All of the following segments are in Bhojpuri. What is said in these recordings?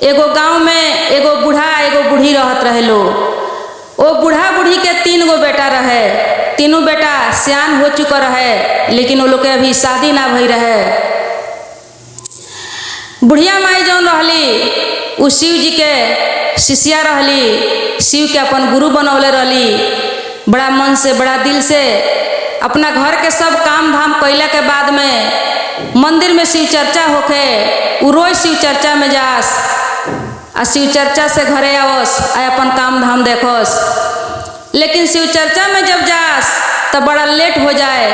एगो गांव में एगो बूढ़ा एगो बूढ़ी रहत रहे लो। वो बूढ़ा बूढ़ी के 3 गो बेटा रहे। तीनों बेटा सियान हो चुका रहे, लेकिन वो लोग के अभी शादी ना भई रहे। बुढ़िया माई जौन रहली उ शिव जी के शिष्या रहली, शिव के अपन गुरु बनौले रहली। बड़ा मन से बड़ा दिल से अपना घर के सब काम धाम कैला के बाद में मंदिर में शिव चर्चा होखे, उ रोज शिव चर्चा में जास आ शिव चर्चा से घरे आवस आ अपन काम धाम देखस। लेकिन शिव चर्चा में जब जास तब बड़ा लेट हो जाए,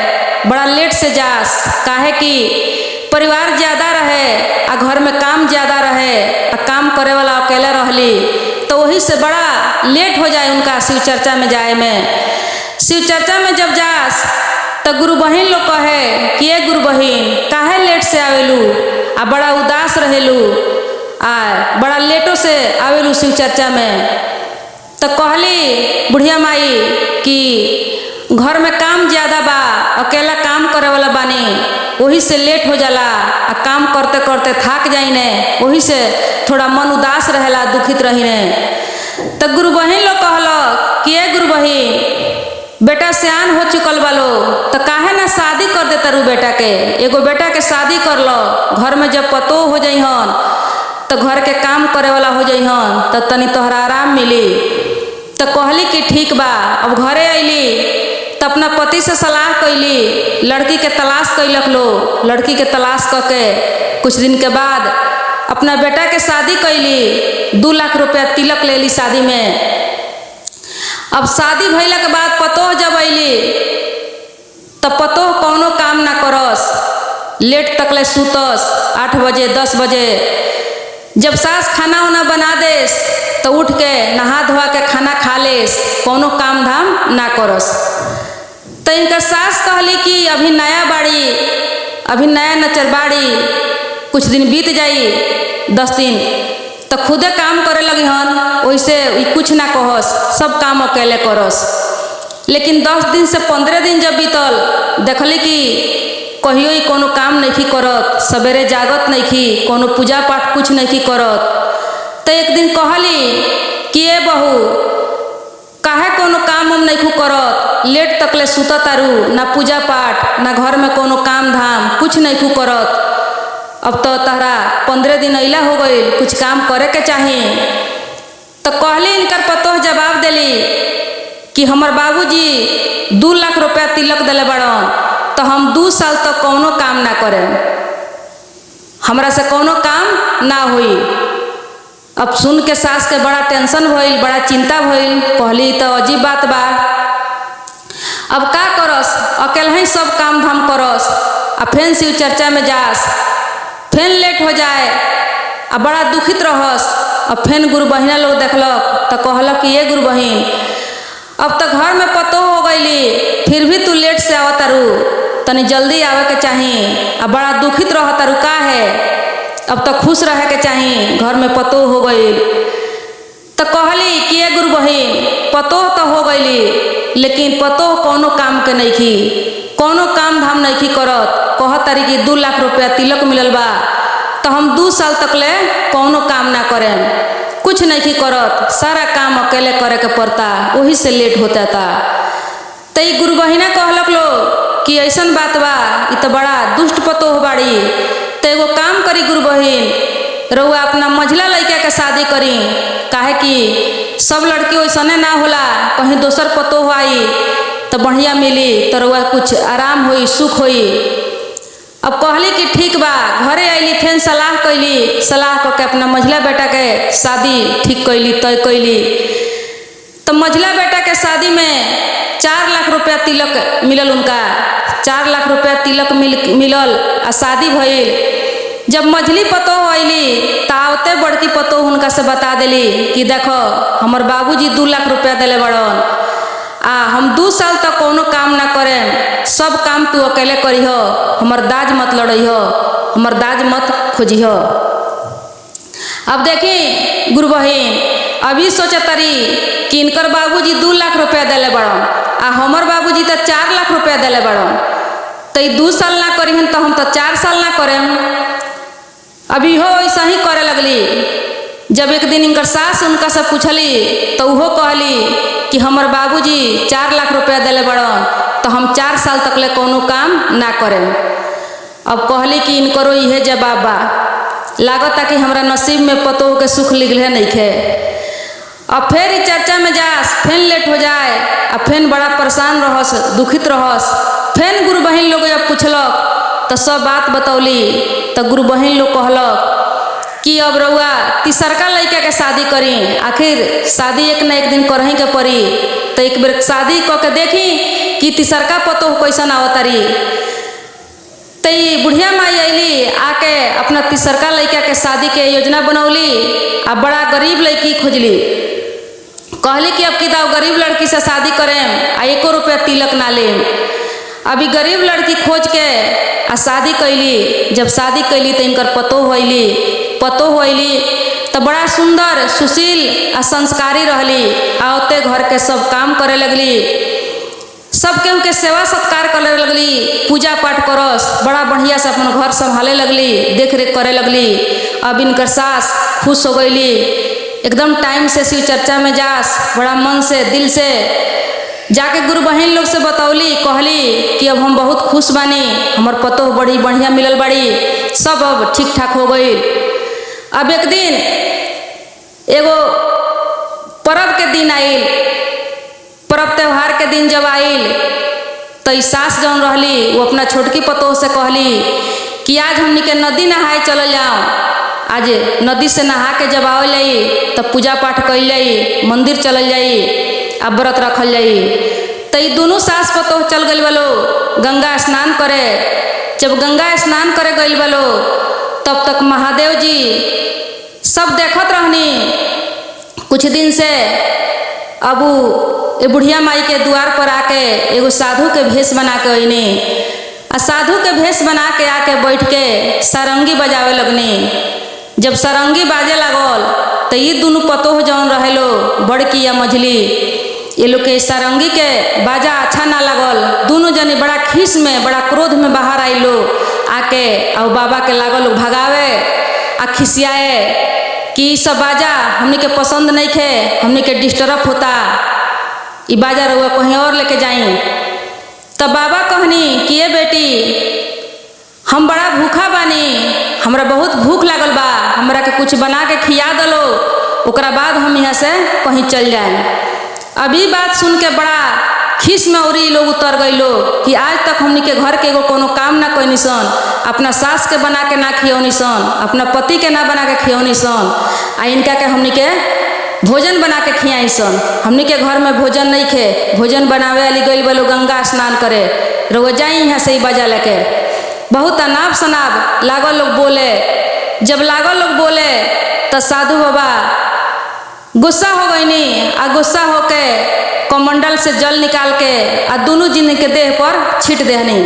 बड़ा लेट से जास, काहे कि परिवार ज़्यादा रहे आ घर में काम ज़्यादा रहे आ काम करे वाला अकेले रहली, तो वही से बड़ा लेट हो जाए उनका शिव चर्चा में जाए में। शिव चर्चा में जब जास तो गुरु बहिन लोग कहे कि ये गुरु बहिन काहे लेट से आवेलू आ बड़ा उदास रहेलू आ बड़ा लेटो से आवेलू शिव चर्चा में। तो कहली बुढ़िया माई कि घर में काम ज़्यादा बा, अकेला काम करे वाला बानी, वही से लेट हो जाला आ काम करते करते थक जाई ने, वही से थोड़ा मन उदास रहेला, दुखित रही ने। तो गुरु बहिन लोग कहल कि ये गुरु बहिन बेटा सियान हो चुकल बालो, तो काहे ना शादी कर दे तारू बेटा के, एगो बेटा के शादी कर लो। घर में जब पतो हो जइहन तो घर के काम करे वाला हो जइहन तो तनी तोहरा आराम मिली। तो कहली कि ठीक बा। अब घरे अइली तो अपना पति से सलाह कैली, लड़की के तलाश कैलक लो। लड़की के तलाश करके कुछ दिन के बाद अपना बेटा के शादी कैली। 2 लाख रुपया तिलक ले ली शादी में। अब शादी भइला के बाद पतोह जब अइली तब पतोह कौनो काम ना करस, लेट तकले सुतस, 8 बजे 10 बजे। जब सास खाना उना बना देस तो उठ के नहा धोआ के खाना खा लेस, कौनो काम धाम ना करस। तो इनका सास कहली कि अभी नया बाड़ी, अभी नया नचर बाड़ी, कुछ दिन बीत जाई 10 दिन तो खुदे काम करे लगी हन, वैसे कुछ ना कहस, सब काम अकेले करस। लेकिन 10 दिन से 15 दिन जब बीतल देखली कि कहियो ही कोनो काम नहीं करत, सवेरे जागत नहीं, कोनो पूजा पाठ कुछ नहीं करत। तो एक दिन कहली कि ये बहू काहे कोनो काम उम नहीं करत, लेट तकले सुतत तारू, ना पूजा पाठ ना घर में कोनो काम धाम कुछ नहीं करत। अब तो तहरा 15 दिन अइला हो गई, कुछ काम करे के चाही। तो कहली इनकर पतोह जवाब देली कि हमर बाबूजी 2 लाख रुपया तिलक दिले बड़न, तो हम 2 साल तक कौनो काम ना करें, हमरा से कौनो काम ना हुई। अब सुन के सास के बड़ा टेंशन भइल, बड़ा चिंता भइल। कहली तो अजीब बात बा, अब का करस, अकेले ही सब काम धाम करस आ फेन शिव चर्चा में जास, फेन लेट हो जाए आ बड़ा दुखित रहस। अब फेन गुरु बहिना लोग देखलक तो कहलक कि ये गुरु बहिन अब तो घर में पतो हो गईली, फिर भी तू लेट से आवत तारू, तनी जल्दी आवे के चाही आ बड़ा दुखित रह तारू, का है अब तो खुश रहे के चाही, घर में पतो हो गई। तो कहली कि ये गुरु बहिन पतो तो हो गईली, लेकिन पतो कोनो काम के नहीं की, कोनो काम धाम नहीं की करत। कह तारी कि 2 लाख रुपया तिलक मिलल बा, तो हम 2 साल तक ले कोनो काम ना करें, कुछ नहीं करत, सारा काम अकेले करे के पड़ता, वही से लेट होता था। तो ये गुरु बहिना कहलक लो कि ऐसन बात बा, ये तो बड़ा दुष्ट पतो हो बाड़ी। तो एगो काम करी गुरु बहिन, रउआ अपना मझला लड़का के शादी करी, काहे कि सब लड़की वैसने ना होला, कहीं दोसर पतो हो आई तो बढ़िया मिली, तो रउआ कुछ आराम होई, सुख होई। अब कहली कि ठीक बा। घरे अइली, फेन सलाह कैली, सलाह करके अपना मझला बेटा के शादी ठीक कैली, तय कैली। तो मझला बेटा के शादी में 4 लाख रुपया तिलक मिलल उनका, 4 लाख रुपया तिलक मिलल आ शादी भइल। जब मझली पतो अइली तावते बड़की पतो उनका से बता देली कि देखो हमर बाबूजी 2 लाख रुपया दिले बड़न आ हम 2 साल तक कोनो काम ना करें, सब काम तू अकेले करीह, हमर दाज मत लड़ीह, हमर दाज मत खोजिह। अब देखी गुरु बहिन अभी सोचा तारी कि इनकर बाबूजी 2 लाख रुपया दिले बड़न आ हमर बाबूजी तो 4 लाख रुपया दिले बड़न, तो 2 साल ना करीहन तो हम तो 4 साल ना करें। अभी हो ऐसा ही करे लगली। जब एक दिन इनकर सास उनका से पूछली तो उहो कहली कि हमर बाबूजी 4 लाख रुपया दिले बड़न तो हम 4 साल तक ले कोनो काम ना करें। अब कहली कि इनकरो इहे जवाब बा, लागता कि हमरा नसीब में पतो के सुख लिखले नहीं खे। अब फिर ई चर्चा में जास, फिर लेट हो जाए, अब फिर बड़ा परेशान रहस, दुखित रहस। फिर गुरु बहन लोग जब पूछलक तो सब बात बतौली तो गुरु बहन लोग कहलक कि अब रउआ तीसरका लड़का के शादी करी, आखिर शादी एक न एक दिन करही के पड़ी, तो एक बेर शादी क के देखी कि तीसरका पतो कैसन आवतारी। तो ई बुढ़िया माई अली आके अपना तीसरका लड़का के शादी के योजना बनौली आ बड़ा गरीब लड़की खोजली। कहली कि अब की दाव गरीब लड़की से शादी करें आ 1 रुपया तिलक ना लेम। अभी गरीब लड़की खोज के आ शादी कैली। जब शादी कैली तो इनकर पतो होइली तो बड़ा सुंदर सुशील आ संस्कारी रहली। आवते घर के सब काम करे लगली, सब केहू के सेवा सत्कार करे लगली, पूजा पाठ करस, बड़ा बढ़िया से अपन घर संभाले लगली, देख रेख करे लगली। अब इनकर सास खुश हो गईली, एकदम टाइम से शिव चर्चा में जास, बड़ा मन से दिल से जाके गुरु बहन लोग से बतौली। कहली कि अब हम बहुत खुश बानी, हमर पतो बड़ी बढ़िया मिलल बाड़ी, सब अब ठीक ठाक हो गई। अब एक दिन एगो पर्व के दिन आइल, पर्व त्योहार के दिन जब आइल तो ई सास जौन रहली वो अपना छोटकी पतोह से कहली कि आज हमनी के नदी नहाए चल जाओ। आज नदी से नहा के जब आवल जाई तब पूजा पाठ कइल जाई, मंदिर चलल जाई, अब व्रत रखल जाई। तो ई दोनों सास पतोह चल गइल बालो गंगा स्नान करे। जब गंगा स्नान करे गइल बालो तब तक महादेव जी सब देखत रहनी। कुछ दिन से अब ए बुढ़िया माई के द्वार पर आके एगो साधु के भेष बना के अइनी आ साधु के भेष बना के आके बैठ के सारंगी बजावे लगनी। जब सारंगी बाजे लागल तो ये दोनों पतोह जौन रहेलो बड़की या मझली, ये लोग के सारंगी के बाजा अच्छा ना लागल। दोनों जने बड़ा खीस में बड़ा क्रोध में बाहर आइलो आके और बाबा के लागल लोग भगावे आ खिसियाए कि सब बाजा हमनी के पसंद नहीं खे, हमनी के डिस्टर्ब होता, ई बाजा रउआ कहीं और लेके जाई। तब बाबा कहनी कि ये बेटी हम बड़ा भूखा बानी, हमरा बहुत भूख लागल बा, हमरा के कुछ बना के खिया दलो, ओकरा बाद हम यहाँ से कहीं चल जाए। अभी बात सुन के बड़ा खीस में औरी लोग उतर गइलो कि आज तक हमनी के घर के एगो कोनो काम ना कइनी सन, अपना सास के बना के ना खियौनी सन, अपना पति के ना बना के खियौनी सन, आ इनका के हमनी के भोजन बना के खियाई सन। हमनी के घर में भोजन नहीं खे, भोजन बनावे वाली गइल बालो गंगा स्नान करे, रोज जाई यहाँ से ही बजा लेके। बहुत अनाप शनाप लागल लोग बोले। जब लागल लोग बोले तो साधु बाबा गुस्सा हो गईनी आ गुस्सा होके कमंडल से जल निकाल के आ दोनों जिन के देह पर छीट देनी।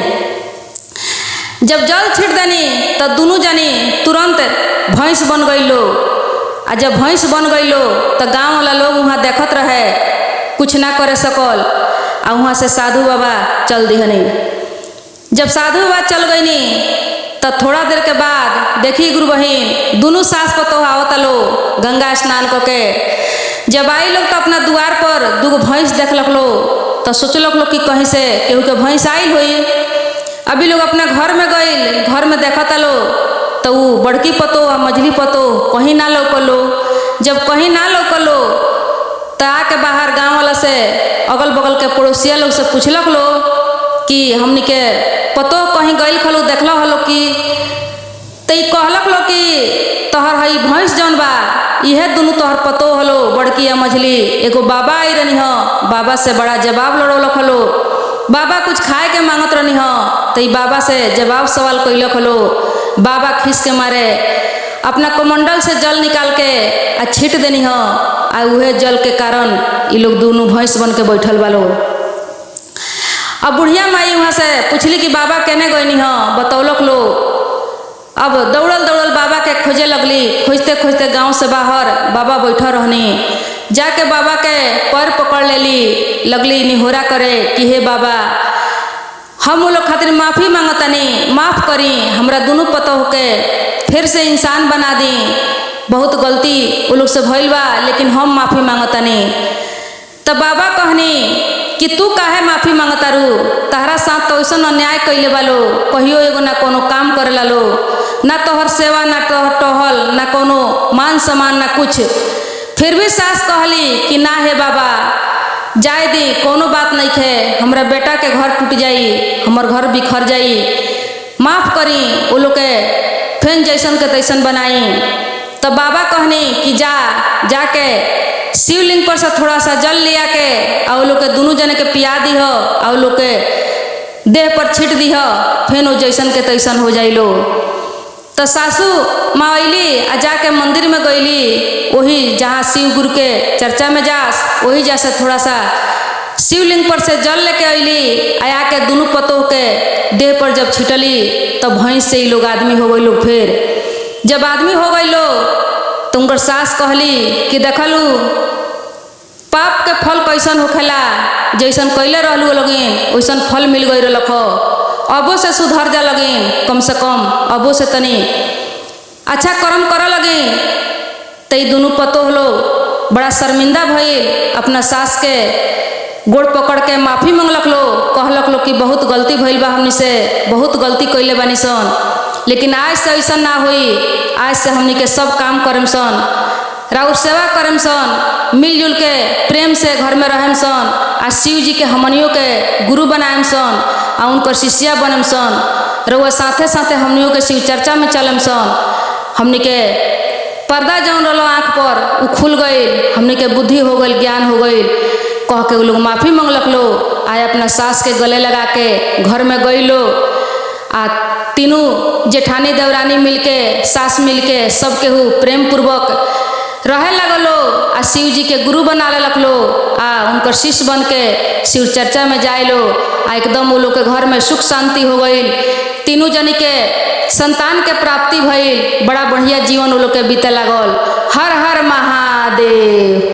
जब जल छीट देनी तो दोनों जनी तुरंत भैंस बन गईलो। आ जब भैंस बन गईलो तो गांव वाला लोग वहाँ देखत रहे, कुछ ना करे सकल। आ वहाँ से साधु बाबा चल दिहनी। जब साधु बाबा चल गईनी तो थोड़ा देर के बाद देखी गुरु बहिन दोनों सास पतोह आवता लो गंगा स्नान करके। जब आई लोग तो अपना द्वार पर दूगो भैंस देखलक लो तो सोचलक लो कि कहीं से केहू के भैंस आइल होई। अभी लोग अपना घर में गइल, घर में देखता लो तो वो बड़की पतो आ मझली पतो कहीं ना लौकलो। जब कहीं ना लौकलो तो आके बाहर गांव वाला से अगल बगल के पड़ोसिया लोग से पूछलक लो कि हमनी के पतो कहीं गइल खलो देखलो हलो कि, तो ई कहलक लो कि तोहर हई भैंस जौन बा इहे दोनों तोहर पतो हलो बड़की या मझली। एगो बाबा आई रहनी हो, बाबा से बड़ा जवाब लड़ौलक हलो, बाबा कुछ खाए के मांगत रहनी हो तो ई बाबा से जवाब सवाल कैलक हलो। बाबा खीस के मारे अपना कमंडल से जल निकाल के आ छीट देनी हो, आ उहे जल के कारण ये लोग दोनों भैंस बन के बैठल बालो। अब बुढ़िया माई वहाँ से पूछली कि बाबा केने गईनी हो, बतौलक लो। अब दौड़ल दौड़ल बाबा के खोजे लगली, खोजते खोजते गांव से बाहर बाबा बैठा रहनी। जाके बाबा के पैर पकड़ लेली, लगली निहोरा करे कि हे बाबा हम लोग खातिर माफ़ी मांगतनी, माफ़ करी, हमरा दोनों पतोह के फिर से इंसान बना दी। बहुत गलती वो लोग से भइल बा, लेकिन हम माफ़ी मांगतानी। तब बाबा कहनी कि तू काहे माफ़ी मांगतारू, तहरा साथ तो ऐसा अन्याय कैले बालो, कहियो एगो ना कोनो काम करे लालो, ना तोहर सेवा ना तोहर टहल ना कोनो मान सम्मान ना कुछ। फिर भी सास कहली कि ना हे बाबा जाए दी, कोनो बात नहीं खे, हमरा बेटा के घर टूट जाई, हमर घर बिखर जाई, माफ़ करी वो लोग के फेन जैसन के तैसन बनाई। तब बाबा कहनी कि जाके शिवलिंग पर से थोड़ा सा जल लिया के और लोग के दोनों जने के पिया दी हो और लोग के देह पर छिट दी हो, फेन वो जैसन के तैसन हो जाइलो। तो सासू माँ अली आ जाके मंदिर में गईली, वही जहाँ शिव गुरु के चर्चा में जास वही जैसे थोड़ा सा शिवलिंग पर से जल लेके अली, आया के दोनों पतों के देह पर जब छिटली तब भैंस से ही लोग आदमी हो गई लोग। फिर जब आदमी हो गई लोग तो उनकर सास कहली कि देखलू पाप के फल कैसन होखेला, जैसन कैले रहलू लगिन वैसन फल मिल गई रख, अबो से सुधर जा लगिन, कम से कम अबो से तनी अच्छा कर्म कर लगिन। तई दोनों पतो लोग बड़ा शर्मिंदा भइल, अपना सास के गोड़ पकड़ के माफ़ी मांगलक लो, कहलक लो कि बहुत गलती भइल बा, हमनी से बहुत गलती कैले बानी सन, लेकिन आज से ऐसा ना हुई, आज से हमनी के सब काम करम सन, राउर सेवा करम सन, मिलजुल के प्रेम से घर में रहम सन, आ शिव जी के हमनियों के गुरु बनाएम सन, आ उनकर शिष्या बनम सन, रउआ साथे साथे हमनियों के शिव चर्चा में चलम सन। हमनी के पर्दा जौन रहो आँख पर उ खुल गई, हमनी के बुद्धि हो गई, ज्ञान हो गई, कह के वो लोग माफ़ी मांगलक लो। आए अपना सास के गले लगा के घर में गई लो, आ तीनों जेठानी देवरानी मिलके सास मिलके सब केहू प्रेम पूर्वक रहे लगलो, आ शिव जी के गुरु बना लेलक लो, आ उनकर शिष्य बन के शिव चर्चा में जाए लो, आ एकदम वो लोग के घर में सुख शांति हो गई, तीनों जनी के संतान के प्राप्ति भइल, बड़ा बढ़िया जीवन वो लोग के बीते लागल। हर हर महादेव।